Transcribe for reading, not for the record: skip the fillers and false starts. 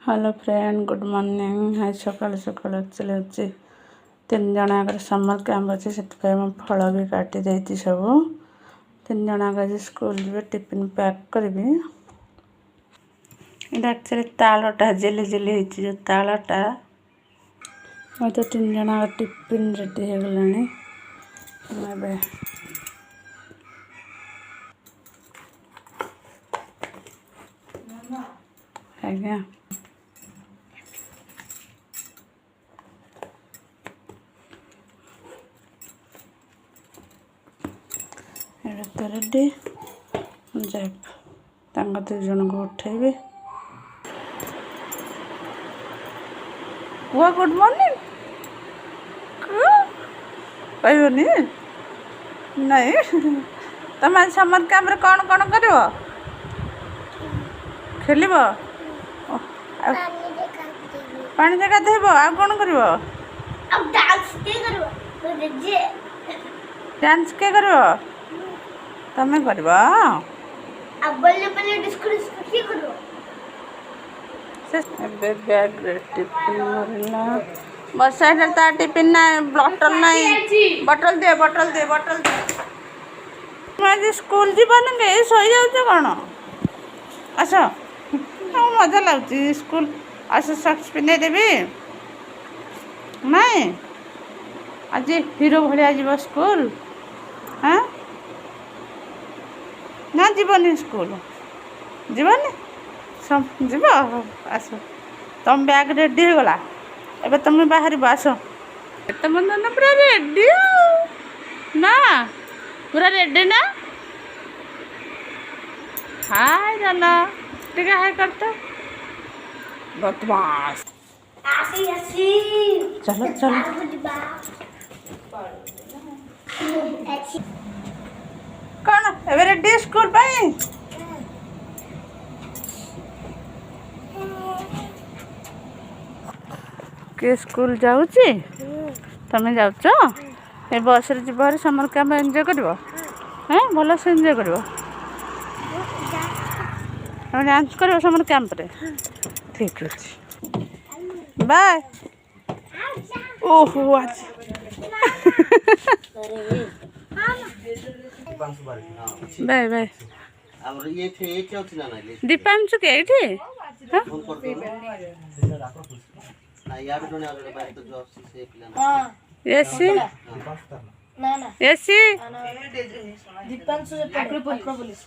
hello friend good morning high सकाल सकाल actually अच्छे 3 जन आगे समर कैंप अच्छे से फल भी काटी देती सब 3 जन आगे स्कूल जी टिफिन पैक करी एक्चुअली तालटा जेली जेली जो तालटा तो 3 जन आगे टिफिन रेडी हो गलानी आज्ञा तो रेडी जाए 2 जन को उठेबे वो गुड मॉर्निंग कहनी नहीं तुम समर कैंप कौन कौन कर खेल पानी से गाधेब आ कौन कर डांस के कर तमें कर बैग टिफिन भरला बस तार टिफिन ना बटल नहीं बटल दे मैं आज स्कूल जीवन के सही जाऊँ कौन आस मजा लगुच स्कूल आस सक्स पिंधे देवी नहीं आज हीरो भाया जीव स्कूल हाँ ना जीवनी स्कूल जीवनी जीव आस तुम बैग रेडी हो गला एबे तुम बाहर आस तुम ना पूरा रेडी ना पूरा रेडी ना हाय जाला ठीक है हाय करते बदमाश चलो चलो कौन एबे रेडी स्कूल पाई के स्कूल जाऊची तमें जाऊच ए बस रे जीव समर कैंप एंजॉय करिवो हैं भल से एंजॉय करिवो डांस करिवो समर कैंप रे ठीक अछि बाय ओहो आज बाय बाय ଆମର ଇଏ ଏଠି ଅଛି ନା ନାଇଁ दीपांशु के एठी हां फोन करतो ना यार जने आलो बाइक तो जो ଅଛି से पिला ना एसी ना ना एसी दीपांशु जे पकड़ पुलिस